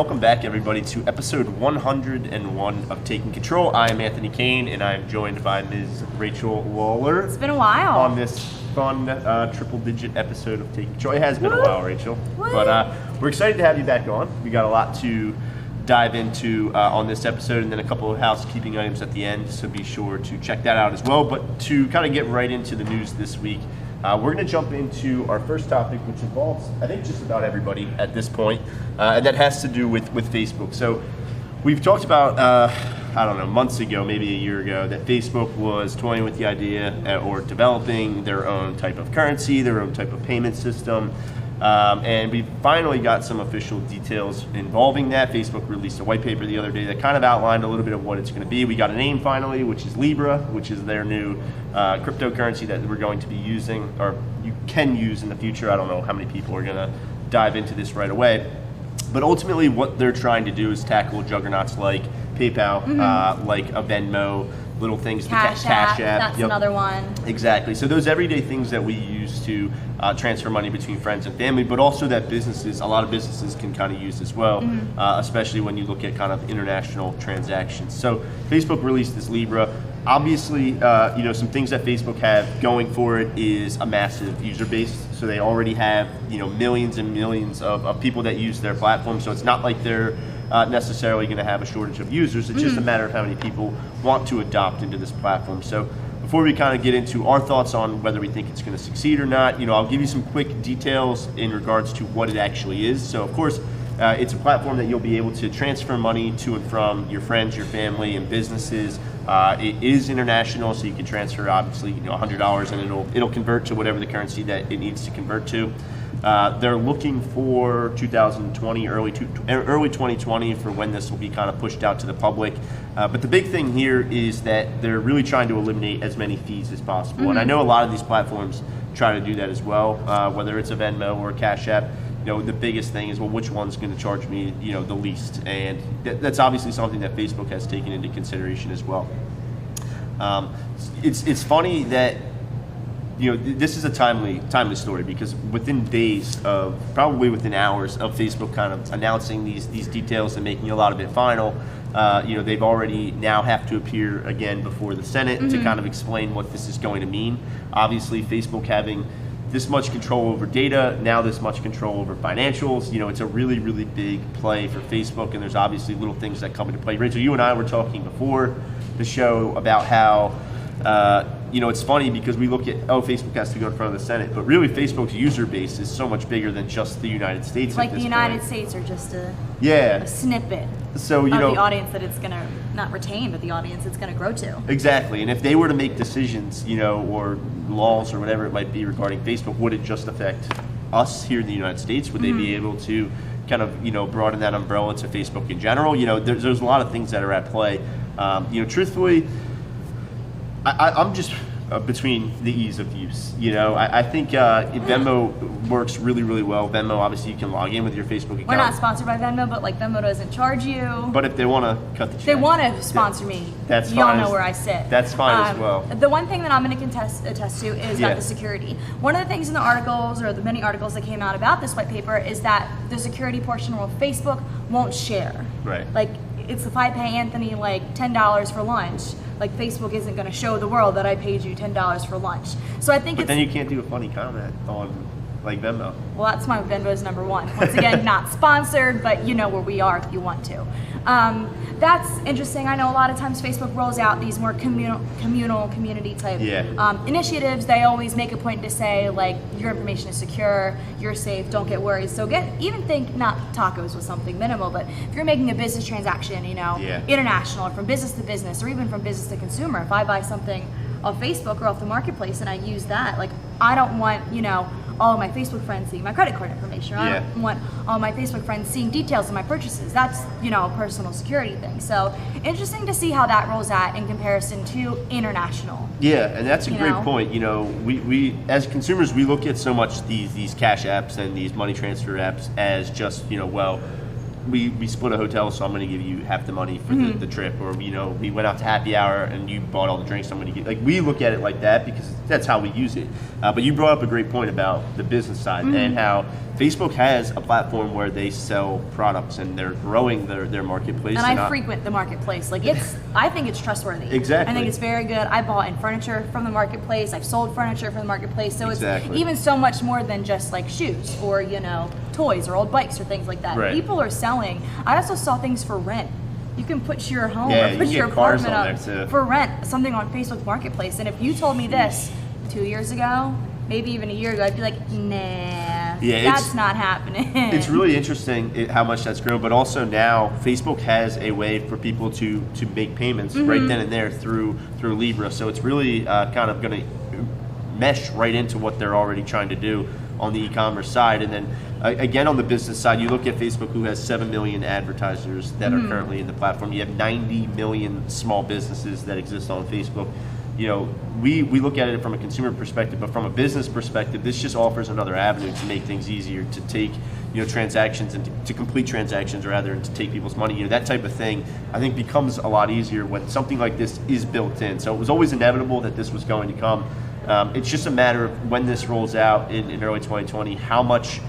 Welcome back, everybody, to episode 101 of Taking Control. I am Anthony Kane, and I am joined by Ms. Rachel Lawler. It's been a while. On this fun triple-digit episode of Taking Control. It has been a while, Rachel. Woo. But we're excited to have you back on. We got a lot to dive into on this episode, and then a couple of housekeeping items at the end, so be sure to check that out as well. But to kind of get right into the news this week, we're going to jump into our first topic, which involves, I think, just about everybody at this point, and that has to do with Facebook. So we've talked about, months ago, maybe a year ago, that Facebook was toying with the idea or developing their own type of currency, their own type of payment system. And we finally got some official details involving that. Facebook released a white paper the other day that kind of outlined a little bit of what it's going to be. We got a name finally, which is Libra, which is their new cryptocurrency that we're going to be using, or you can use in the future. I don't know how many people are going to dive into this right away. But ultimately what they're trying to do is tackle juggernauts like PayPal, like a Venmo, little things, Cash App, that's another one. Exactly. So those everyday things that we use to transfer money between friends and family, but also that a lot of businesses can kind of use as well, especially when you look at kind of international transactions. So Facebook released this Libra. Obviously, some things that Facebook have going for it is a massive user base. So they already have, millions and millions of people that use their platform. So it's not like they're necessarily going to have a shortage of users. It's just a matter of how many people want to adopt into this platform. So before we kind of get into our thoughts on whether we think it's going to succeed or not, I'll give you some quick details in regards to what it actually is. So of course, it's a platform that you'll be able to transfer money to and from your friends, your family, and businesses. It is international, so you can transfer obviously $100 and it'll convert to whatever the currency that it needs to convert to. They're looking for 2020, early 2020 for when this will be kind of pushed out to the public. But the big thing here is that they're really trying to eliminate as many fees as possible. And I know a lot of these platforms try to do that as well, whether it's a Venmo or a Cash App. The biggest thing is, well, which one's going to charge me, the least? And that's obviously something that Facebook has taken into consideration as well. It's funny that this is a timely story, because within days of, probably within hours of Facebook kind of announcing these details and making a lot of it final, they've already now have to appear again before the Senate to kind of explain what this is going to mean. Obviously, Facebook having this much control over data, now this much control over financials, it's a really, really big play for Facebook, and there's obviously little things that come into play. Rachel, you and I were talking before the show about how it's funny because we look at, Facebook has to go in front of the Senate, but really Facebook's user base is so much bigger than just the United States. Like the United States are just a snippet of the audience that it's going to not retain, but the audience it's going to grow to. Exactly. And if they were to make decisions, or laws or whatever it might be regarding Facebook, would it just affect us here in the United States? Would they be able to kind of, broaden that umbrella to Facebook in general? There's a lot of things that are at play. Truthfully, I'm just between the ease of use. I think Venmo works really, really well. Venmo, obviously, you can log in with your Facebook account. We're not sponsored by Venmo, but Venmo doesn't charge you. But if they want to cut the check, they want to sponsor me. That's Y'all fine. know where I sit. That's fine as well. The one thing that I'm going to attest to is about the security. One of the things in the articles, or the many articles that came out about this white paper, is that the security portion of Facebook won't share. Right. It's if I pay Anthony $10 for lunch, Facebook isn't going to show the world that I paid you $10 for lunch. So I think But then you can't do a funny comment on Venmo. Well, that's my Venmo's number one. Once again, not sponsored, but you know where we are if you want to. That's interesting. I know a lot of times Facebook rolls out these more community type initiatives. They always make a point to say your information is secure, you're safe, don't get worried. So even think not tacos was something minimal, but if you're making a business transaction, international, or from business to business, or even from business to consumer, if I buy something off Facebook or off the marketplace and I use that, I don't want all of my Facebook friends seeing my credit card information. I don't want all my Facebook friends seeing details of my purchases. That's, a personal security thing. So interesting to see how that rolls out in comparison to international. Yeah, and that's a great point. We as consumers, we look at so much these cash apps and these money transfer apps as just, we split a hotel, so I'm going to give you half the money for the trip, or we went out to happy hour and you bought all the drinks. I'm going to give, like, we look at it like that because that's how we use it. But you brought up a great point about the business side and how Facebook has a platform where they sell products and they're growing their marketplace. And I frequent the marketplace. Like, I think it's trustworthy. Exactly. I think it's very good. I bought in furniture from the marketplace. I've sold furniture from the marketplace. So it's even so much more than just like shoes or, toys or old bikes or things like that. Right. People are selling. I also saw things for rent. You can put your home or put your apartment up for rent, something on Facebook Marketplace. And if you told me this 2 years ago, maybe even a year ago, I'd be like, nah, that's not happening. It's really interesting how much that's grown, but also now Facebook has a way for people to make payments right then and there through Libra. So it's really kind of going to mesh right into what they're already trying to do on the e-commerce side. And then again, on the business side, you look at Facebook, who has 7 million advertisers that are currently in the platform. You have 90 million small businesses that exist on Facebook. We look at it from a consumer perspective, but from a business perspective, this just offers another avenue to make things easier, to take transactions and to complete transactions rather, and to take people's money. That type of thing, I think, becomes a lot easier when something like this is built in. So it was always inevitable that this was going to come. It's just a matter of when this rolls out in early 2020, how much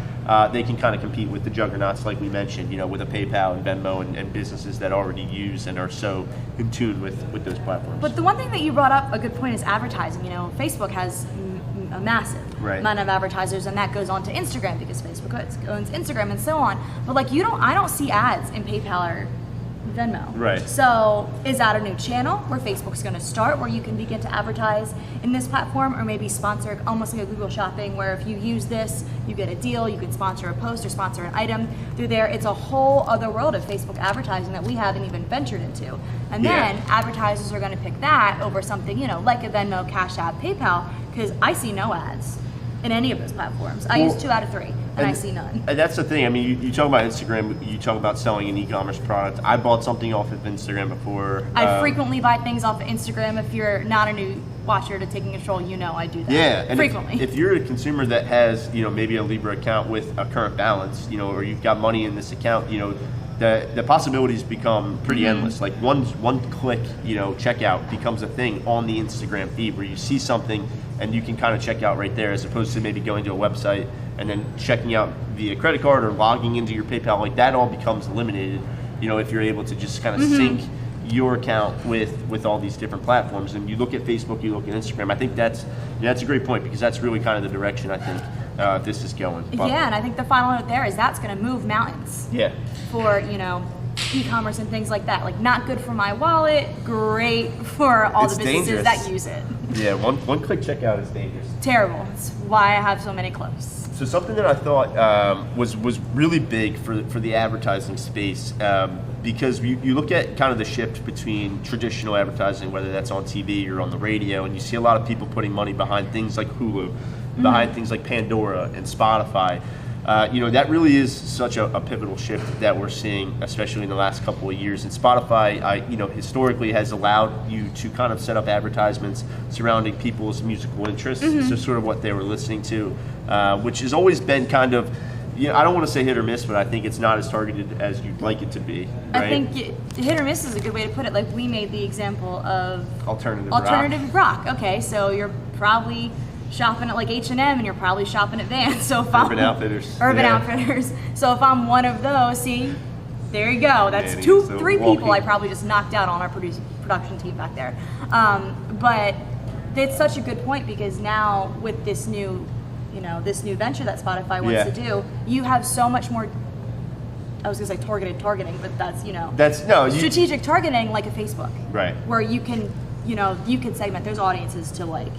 they can kind of compete with the juggernauts like we mentioned, with a PayPal and Venmo and businesses that already use and are so in tune with those platforms. But the one thing that you brought up, a good point, is advertising. Facebook has a massive amount of advertisers, and that goes on to Instagram because Facebook owns Instagram and so on. But I don't see ads in PayPal or Venmo. Right. So is that a new channel where Facebook's going to start, where you can begin to advertise in this platform, or maybe sponsor, almost like a Google Shopping, where if you use this, you get a deal, you can sponsor a post or sponsor an item through there. It's a whole other world of Facebook advertising that we haven't even ventured into. And then advertisers are going to pick that over something, like a Venmo, Cash App, PayPal, because I see no ads in any of those platforms. I use 2 out of 3. And I see none. And that's the thing. I mean, you talk about Instagram, you talk about selling an e-commerce product. I bought something off of Instagram before. I frequently buy things off of Instagram. If you're not a new watcher to Taking Control, I do that. Yeah, and frequently. If you're a consumer that has, maybe a Libra account with a current balance, or you've got money in this account, the possibilities become pretty endless. Like one click, checkout becomes a thing on the Instagram feed where you see something and you can kind of check out right there, as opposed to maybe going to a website and then checking out via credit card or logging into your PayPal. Like, that all becomes eliminated, if you're able to just kind of sync your account with all these different platforms. And you look at Facebook, you look at Instagram. I think that's a great point, because that's really kind of the direction I think this is going. But, and I think the final note there is that's going to move mountains. Yeah. For e-commerce and things like that. Like, not good for my wallet, great for all the businesses that use it. Yeah, one click checkout is dangerous. Terrible. It's why I have so many close. So something that I thought was really big for the advertising space, because you look at kind of the shift between traditional advertising, whether that's on TV or on the radio, and you see a lot of people putting money behind things like Hulu, behind things like Pandora and Spotify. That really is such a pivotal shift that we're seeing, especially in the last couple of years. And Spotify, historically has allowed you to kind of set up advertisements surrounding people's musical interests, so sort of what they were listening to, which has always been kind of, I don't want to say hit or miss, but I think it's not as targeted as you'd like it to be. Right? I think hit or miss is a good way to put it. Like, we made the example of alternative rock. Okay, so you're probably shopping at like H&M, and you're probably shopping at Vans. So if Urban Outfitters. So if I'm one of those, see, there you go. That's three people I probably just knocked out on our production team back there. But it's such a good point, because now with this new venture that Spotify wants to do, you have so much more. I was gonna say targeting, but that's strategic targeting, like a Facebook, right? Where you can segment those audiences to like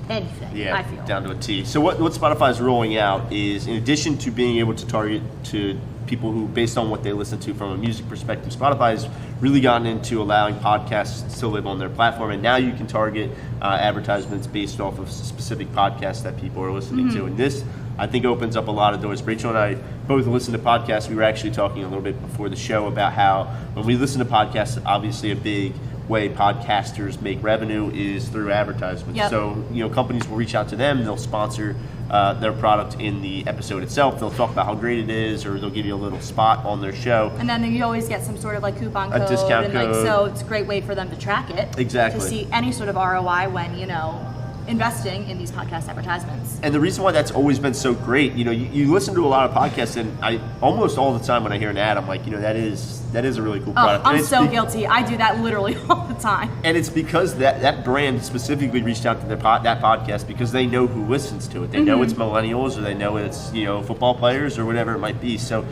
anything, I feel. Down to a T. So what Spotify is rolling out is, in addition to being able to target to people who, based on what they listen to from a music perspective, Spotify has really gotten into allowing podcasts to live on their platform, and now you can target advertisements based off of specific podcasts that people are listening to. And this, I think, opens up a lot of doors. Rachel and I both listen to podcasts. We were actually talking a little bit before the show about how when we listen to podcasts, obviously a big way podcasters make revenue is through advertisements. So companies will reach out to them, they'll sponsor their product in the episode itself. They'll talk about how great it is, or they'll give you a little spot on their show. And then you always get some sort of like coupon code. A discount and code. So it's a great way for them to track it. Exactly. To see any sort of ROI when, investing in these podcast advertisements. And the reason why that's always been so great, you listen to a lot of podcasts, and I almost all the time when I hear an ad, I'm like, that is a really cool product. I'm so guilty. I do that literally all the time. And it's because that brand specifically reached out to that podcast because they know who listens to it. They know it's millennials, or they know it's football players or whatever it might be. So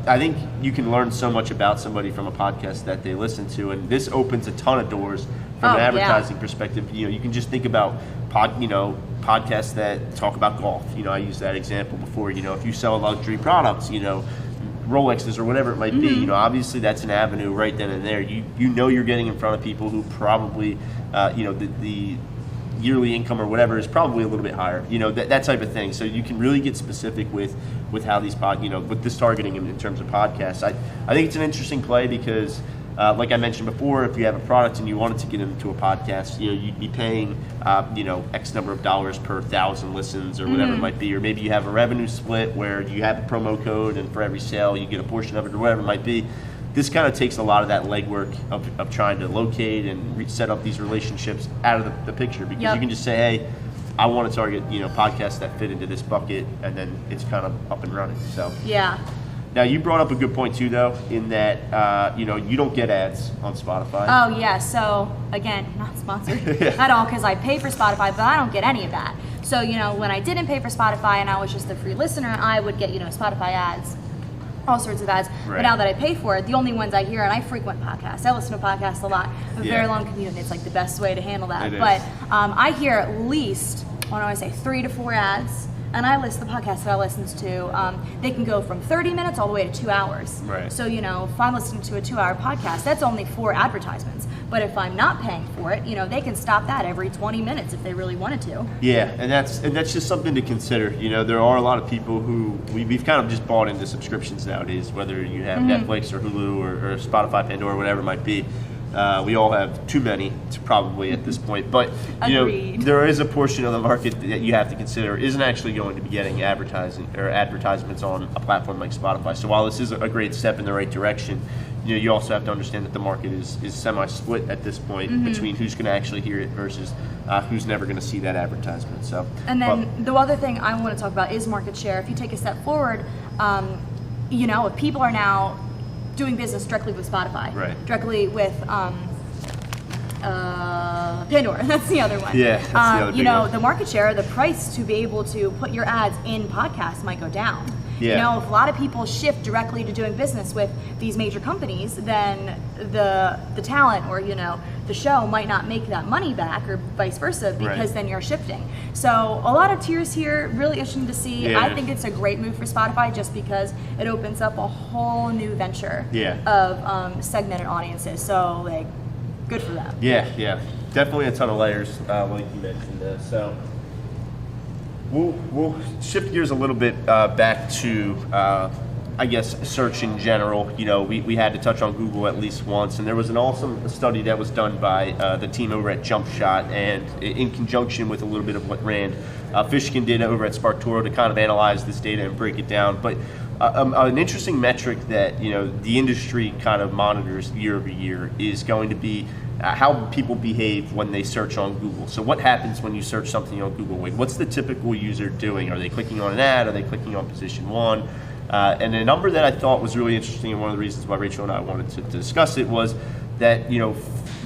I think you can learn so much about somebody from a podcast that they listen to, and this opens a ton of doors from an advertising perspective. You can just think about podcasts that talk about golf. I used that example before. If you sell luxury products, Rolexes or whatever it might be, obviously that's an avenue right then and there. You're getting in front of people who probably, the yearly income or whatever is probably a little bit higher, that type of thing. So you can really get specific with how these with this targeting in terms of podcasts. I think it's an interesting play because, like I mentioned before, if you have a product and you wanted to get into a podcast, you'd be paying, X number of dollars per 1,000 listens or whatever it might be. Or maybe you have a revenue split where you have a promo code and for every sale you get a portion of it or whatever it might be. This kind of takes a lot of that legwork of trying to locate and set up these relationships out of the picture, because you can just say, hey, I want to target podcasts that fit into this bucket, and then it's kind of up and running. So yeah. Now, you brought up a good point too, though, in that you don't get ads on Spotify. Oh yeah. So again, not sponsored at all, because I pay for Spotify, but I don't get any of that. So when I didn't pay for Spotify and I was just a free listener, I would get Spotify ads, all sorts of ads. Right. But now that I pay for it, the only ones I hear, and I frequent podcasts, I listen to podcasts a lot. I have a very long commute, and it's like the best way to handle that. But I hear at least, what do I say, 3 to 4 ads. And I list the podcasts that I listen to. They can go from 30 minutes all the way to 2 hours. Right. So, if I'm listening to a 2-hour podcast, that's only 4 advertisements. But if I'm not paying for it, they can stop that every 20 minutes if they really wanted to. Yeah, and that's just something to consider. There are a lot of people who we've kind of just bought into subscriptions nowadays, whether you have Netflix or Hulu or Spotify, Pandora, whatever it might be. We all have too many probably at this point, but there is a portion of the market that you have to consider isn't actually going to be getting advertisements on a platform like Spotify. So while this is a great step in the right direction, you also have to understand that the market is semi-split at this point between who's going to actually hear it versus who's never going to see that advertisement. So, and then the other thing I want to talk about is market share. If you take a step forward, if people are now doing business directly with Spotify, directly with Pandora. That's the other one. Yeah, that's the other big one. The market share, the price to be able to put your ads in podcasts might go down. Yeah. If a lot of people shift directly to doing business with these major companies, then the talent or the show might not make that money back, or vice versa, because then you're shifting. So a lot of tiers here, really interesting to see. I think it's a great move for Spotify just because it opens up a whole new venture of segmented audiences. So good for them. Yeah, definitely a ton of layers, like you mentioned. So we'll shift gears a little bit back to I guess search in general. We had to touch on Google at least once, and there was an awesome study that was done by the team over at JumpShot, and in conjunction with a little bit of what Rand Fishkin did over at Sparktoro to kind of analyze this data and break it down. But an interesting metric that the industry kind of monitors year over year is going to be how people behave when they search on Google. So what happens when you search something on Google? What's the typical user doing? Are they clicking on an ad? Are they clicking on position 1? And a number that I thought was really interesting, and one of the reasons why Rachel and I wanted to discuss it, was that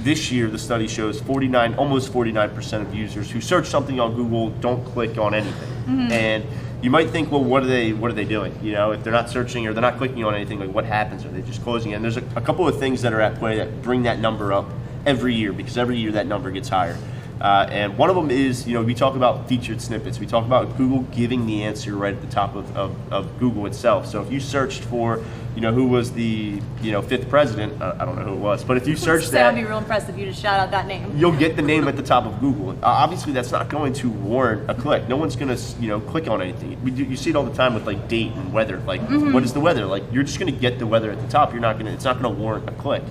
this year the study shows almost 49% of users who search something on Google don't click on anything. And you might think, well, what are they doing? If they're not searching or they're not clicking on anything, what happens? Are they just closing it? And there's a couple of things that are at play that bring that number up every year, because every year that number gets higher. And one of them is, we talk about featured snippets. We talk about Google giving the answer right at the top of Google itself. So if you searched for, who was the, 5th president, I don't know who it was, but if you search that, I'd be real impressed if you just shout out that name. You'll get the name at the top of Google. Obviously, that's not going to warrant a click. No one's going to, click on anything. You see it all the time with like date and weather. Like, what is the weather? Like, you're just going to get the weather at the top. It's not going to warrant a click.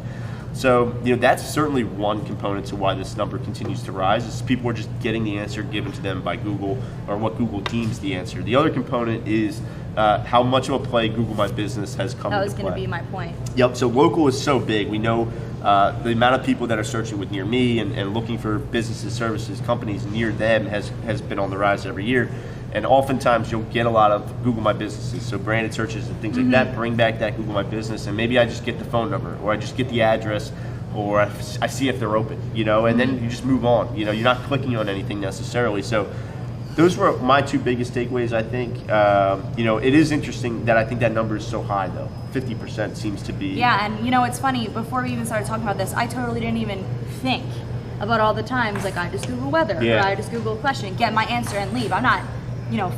So, that's certainly one component to why this number continues to rise, is people are just getting the answer given to them by Google, or what Google deems the answer. The other component is how much of a play Google My Business has come into play. That was going to be my point. Yep, so local is so big. We know the amount of people that are searching with Near Me and looking for businesses, services, companies near them has been on the rise every year. And oftentimes you'll get a lot of Google My Businesses, so branded searches and things like that bring back that Google My Business, and maybe I just get the phone number, or I just get the address, or I see if they're open, and then you just move on. You're not clicking on anything necessarily. So those were my two biggest takeaways, I think. It is interesting that I think that number is so high, though. 50% seems to be. Yeah, and it's funny, before we even started talking about this, I totally didn't even think about all the times, like I just Google weather, or I just Google a question, get my answer and leave. I'm not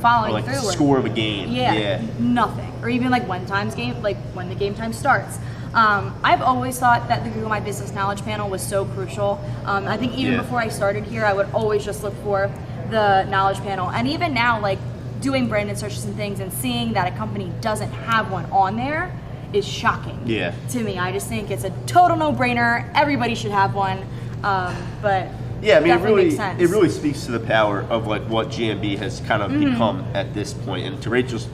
following like through. The score of a game. Yeah, nothing. Or even like when the game time starts. I've always thought that the Google My Business Knowledge Panel was so crucial. I think even before I started here, I would always just look for the Knowledge Panel. And even now, like doing branded searches and things and seeing that a company doesn't have one on there is shocking to me. I just think it's a total no-brainer. Everybody should have one. But yeah, I mean, it really speaks to the power of like what GMB has kind of become at this point. And to Rachel's,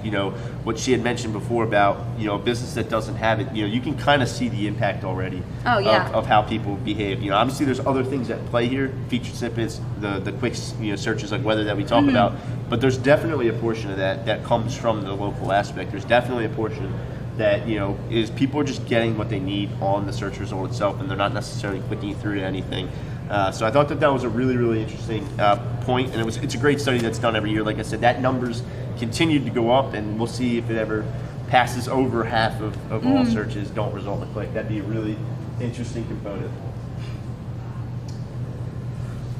what she had mentioned before about, a business that doesn't have it, you can kind of see the impact already of how people behave. Obviously there's other things at play here, featured snippets, the quick, searches like weather that we talk about, but there's definitely a portion of that comes from the local aspect. There's definitely a portion that is people are just getting what they need on the search result itself, and they're not necessarily clicking through to anything. So I thought that was a really, really interesting point, and it's a great study that's done every year. Like I said, that number's continued to go up, and we'll see if it ever passes over half of all searches don't result in a click. That'd be a really interesting component.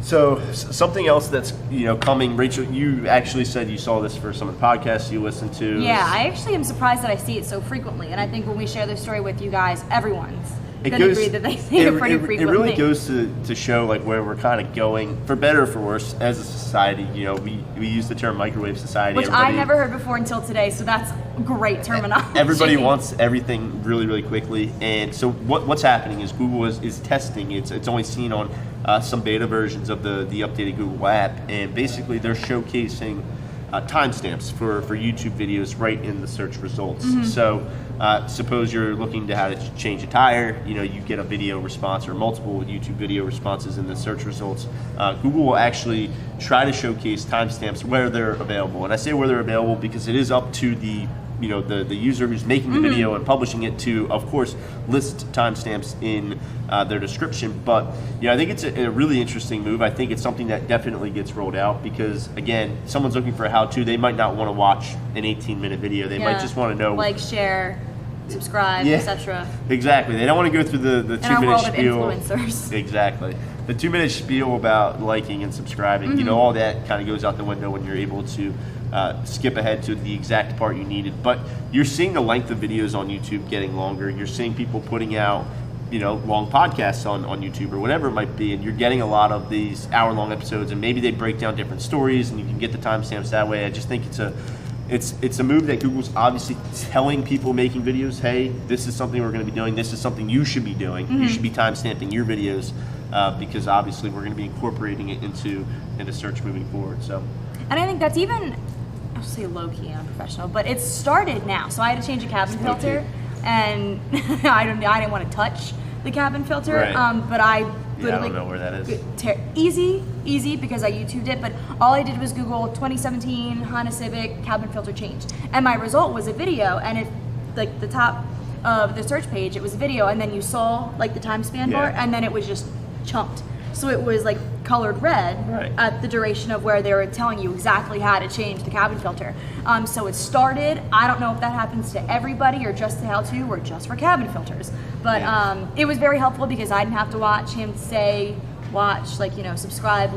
So something else that's coming, Rachel, you actually said you saw this for some of the podcasts you listened to. Yeah, I actually am surprised that I see it so frequently, and I think when we share this story with you guys, everyone's going to agree that they see it pretty frequently. It really goes to show like where we're kind of going, for better or for worse, as a society. We use the term microwave society. Which I never heard before until today, so that's great terminology. Everybody wants everything really, really quickly, and so what's happening is Google is testing. It's only seen on some beta versions of the updated Google app, and basically they're showcasing timestamps for YouTube videos right in the search results. So suppose you're looking to how to change a tire, you get a video response or multiple YouTube video responses in the search results. Google will actually try to showcase timestamps where they're available. And I say where they're available because it is up to the user who's making the video and publishing it to, of course, list timestamps in their description. But I think it's a really interesting move. I think it's something that definitely gets rolled out because, again, someone's looking for a how-to. They might not want to watch an 18-minute video. They might just want to know, like, share, subscribe, etc. Exactly. They don't want to go through the 2-minute spiel. Of influencers. Exactly. The 2-minute spiel about liking and subscribing. All that kind of goes out the window when you're able to skip ahead to the exact part you needed. But you're seeing the length of videos on YouTube getting longer. You're seeing people putting out, long podcasts on YouTube or whatever it might be, and you're getting a lot of these hour-long episodes, and maybe they break down different stories, and you can get the timestamps that way. I just think it's a move that Google's obviously telling people making videos, hey, this is something we're going to be doing. This is something you should be doing. You should be timestamping your videos because obviously we're going to be incorporating it into search moving forward. So, and I think that's even, I'll say low-key and unprofessional, but it's started now. So I had to change a cabin filter, and I didn't want to touch the cabin filter, but I literally, I don't know where that is. Easy because I YouTubed it, but all I did was Google 2017 Honda Civic cabin filter change, and my result was a video, and the top of the search page, it was a video, and then you saw like the time span bar, and then it was just chunked. So it was like colored red at the duration of where they were telling you exactly how to change the cabin filter. So it started, I don't know if that happens to everybody or just the how-to or just for cabin filters. But it was very helpful because I didn't have to watch him say, subscribe,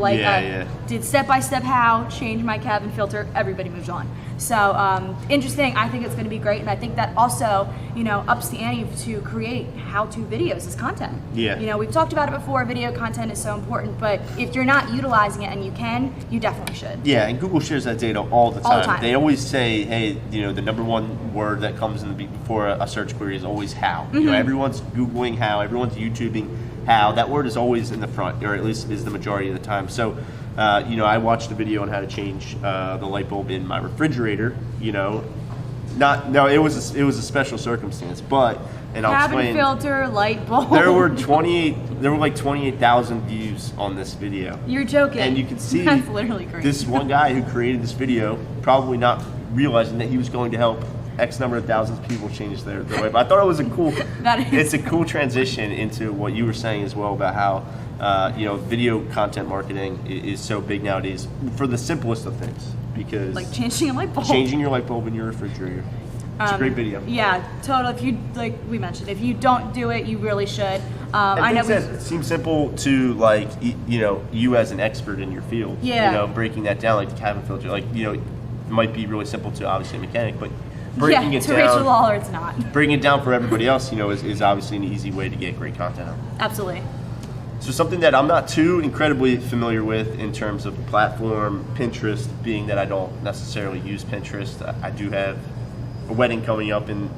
did step-by-step how, change my cabin filter, everybody moved on. So interesting. I think it's going to be great, and I think that also, you know, ups the ante to create how-to videos as content. Yeah. You know, we've talked about it before. Video content is so important, but if you're not utilizing it and you can, you definitely should. Yeah, and Google shares that data all the time. All the time. They always say, hey, you know, the number one word that comes in before a search query is always how. You know, everyone's Googling how, everyone's YouTubing how. That word is always in the front, or at least is the majority of the time. So, you know, I watched a video on how to change the light bulb in my refrigerator. You know, it was a special circumstance, but and I'll Cabin explain. filter, light bulb. There were like 28,000 views on this video. You're joking. And you can see that's literally crazy. This one guy who created this video probably not realizing that he was going to help X number of thousands of people change their life. I thought it was a cool. It's a cool transition into what you were saying as well about how you know, video content marketing is so big nowadays for the simplest of things, because like changing a light bulb. Changing your light bulb in your refrigerator. It's a great video. Yeah, total. If you, like we mentioned, if you don't do it, you really should. I know it seems simple to, like, you know, you as an expert in your field. Yeah. You know, breaking that down, like the cabin filter, like, you know, it might be really simple to obviously a mechanic, but breaking it to down. Rachel Lawler, it's not. Breaking it down for everybody else, you know, is obviously an easy way to get great content out. Absolutely. So something that I'm not too incredibly familiar with in terms of platform, Pinterest, being that I don't necessarily use Pinterest. I do have a wedding coming up in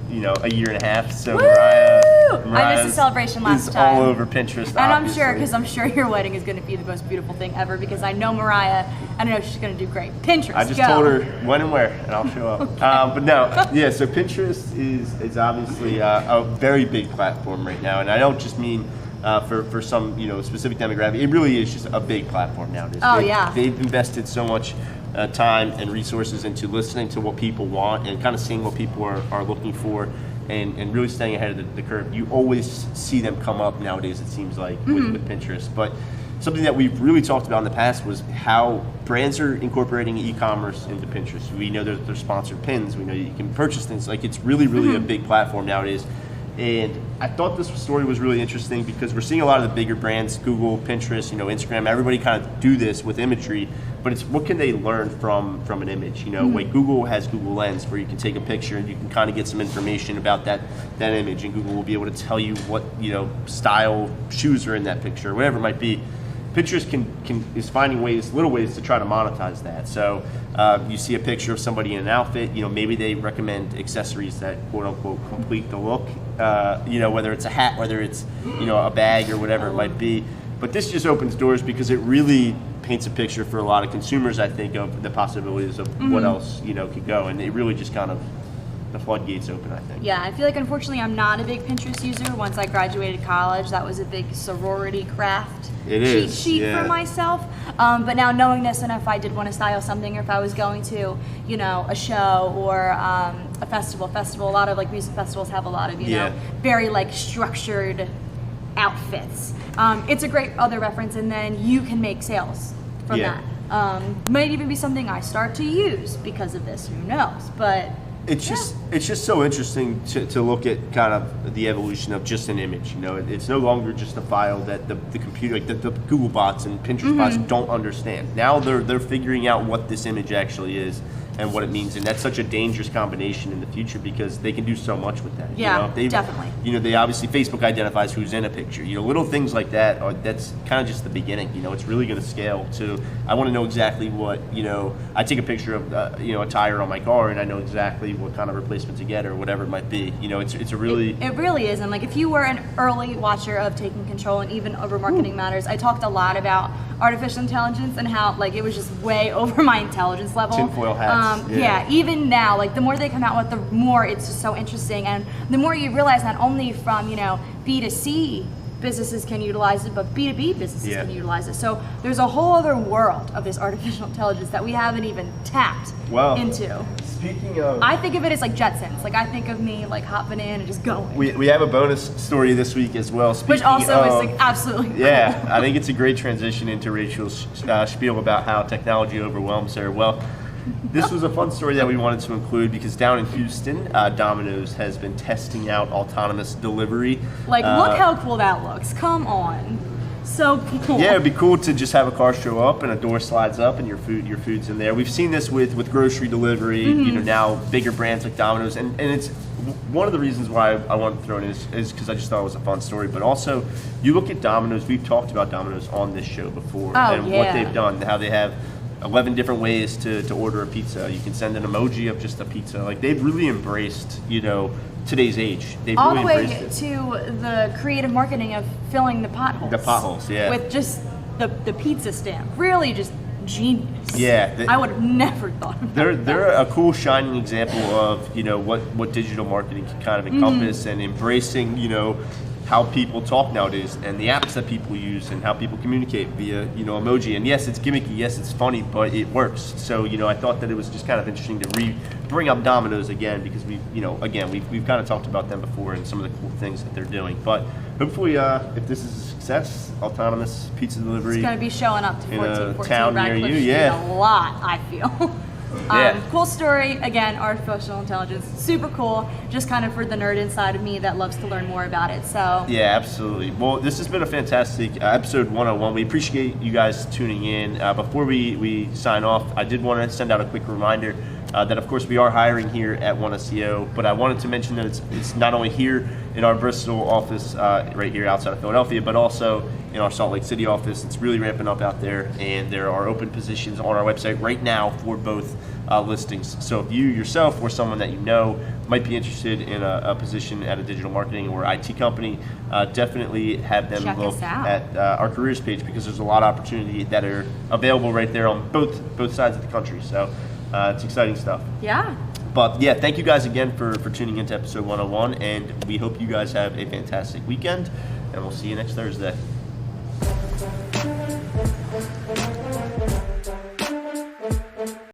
you know, a year and a half. So Mariah I missed the celebration last time. All over Pinterest, and obviously. I'm sure your wedding is going to be the most beautiful thing ever, because I know Mariah, and I know she's going to do great. Pinterest. I just told her when and where, and I'll show up. Okay. But no, yeah. So Pinterest is obviously a very big platform right now, and I don't just mean for some, you know, specific demographic. It really is just a big platform nowadays. They've invested so much time and resources into listening to what people want and kind of seeing what people are looking for, and really staying ahead of the curve. You always see them come up nowadays, it seems like, with Pinterest. But something that we've really talked about in the past was how brands are incorporating e-commerce into Pinterest. We know there's sponsored pins. We know you can purchase things. Like, it's really a big platform nowadays. And I thought this story was really interesting because we're seeing a lot of the bigger brands, Google, Pinterest, you know, Instagram, everybody kind of do this with imagery, but it's what can they learn from an image? You know, like Google has Google Lens, where you can take a picture and you can kind of get some information about that image, and Google will be able to tell you what, you know, style shoes are in that picture, whatever it might be. Pinterest is finding little ways to try to monetize that. So you see a picture of somebody in an outfit, you know, maybe they recommend accessories that quote unquote complete the look, you know, whether it's a hat, whether it's, you know, a bag or whatever it might be. But this just opens doors because it really paints a picture for a lot of consumers, I think, of the possibilities of what else, you know, could go. And it really just kind of, the floodgates open, I think. Yeah, I feel like unfortunately I'm not a big Pinterest user. Once I graduated college, that was a big sorority craft cheat sheet for myself. But now knowing this, and if I did want to style something, or if I was going to, you know, a show or a festival, a lot of like music festivals have a lot of, you know, very like structured outfits. It's a great other reference, and then you can make sales from that. Might even be something I start to use because of this, who knows, but it's just so interesting to look at kind of the evolution of just an image. You know, it's no longer just a file that the computer, like the Google bots and Pinterest bots don't understand. Now they're figuring out what this image actually is and what it means, and that's such a dangerous combination in the future because they can do so much with that. Yeah, you know? definitely. You know, they obviously, Facebook identifies who's in a picture. You know, little things like that, that's kind of just the beginning. You know, it's really going to scale to, I want to know exactly what, you know, I take a picture of, you know, a tire on my car, and I know exactly what kind of replacement to get or whatever it might be. You know, it's a really... It really is, and like if you were an early watcher of Taking Control and even over Marketing Matters, I talked a lot about artificial intelligence and how like it was just way over my intelligence level. Tinfoil hats. Yeah, even now, like the more they come out with, the more it's just so interesting, and the more you realize not only from, you know, B2C businesses can utilize it, but B2B businesses can utilize it. So there's a whole other world of this artificial intelligence that we haven't even tapped into. Speaking of... I think of it as like Jetsons. Like I think of me like hopping in and just going. We have a bonus story this week as well. Which also is like absolutely cool. Yeah, I think it's a great transition into Rachel's spiel about how technology overwhelms her. Well, this was a fun story that we wanted to include because down in Houston, Domino's has been testing out autonomous delivery. Like, look how cool that looks. Come on. So cool. Yeah, it'd be cool to just have a car show up and a door slides up and your food's in there. We've seen this with grocery delivery, now bigger brands like Domino's, and it's one of the reasons why I wanted to throw it in is because I just thought it was a fun story. But also, you look at Domino's, we've talked about Domino's on this show before, and what they've done, how they have 11 different ways to order a pizza. You can send an emoji of just a pizza. Like, they've really embraced, today's age. They've all really the way embraced it. to the creative marketing of filling the potholes. The potholes, yeah. With just the pizza stamp. Really just genius. Yeah. I would have never thought of that. They're a cool shining example of, what digital marketing can kind of encompass and embracing, how people talk nowadays and the apps that people use and how people communicate via, emoji. And yes, it's gimmicky, yes, it's funny, but it works. So, I thought that it was just kind of interesting to bring up Domino's again, because we've kind of talked about them before and some of the cool things that they're doing. But hopefully, if this is a success, autonomous pizza delivery. It's going to be showing up to 1414 town near Radcliffe you, Street yeah. a lot, I feel. Yeah. Cool story, again, artificial intelligence, super cool, just kind of for the nerd inside of me that loves to learn more about it, so. Yeah, absolutely. Well, this has been a fantastic episode 101. We appreciate you guys tuning in. Before we sign off, I did want to send out a quick reminder that, of course, we are hiring here at One SEO, but I wanted to mention that it's not only here in our Bristol office, right here outside of Philadelphia, but also in our Salt Lake City office. It's really ramping up out there, and there are open positions on our website right now for both listings. So if you yourself or someone that you know might be interested in a position at a digital marketing or IT company, definitely have them look at our careers page, because there's a lot of opportunity that are available right there on both sides of the country. So it's exciting stuff. Yeah. But yeah, thank you guys again for tuning into episode 101, and we hope you guys have a fantastic weekend, and we'll see you next Thursday.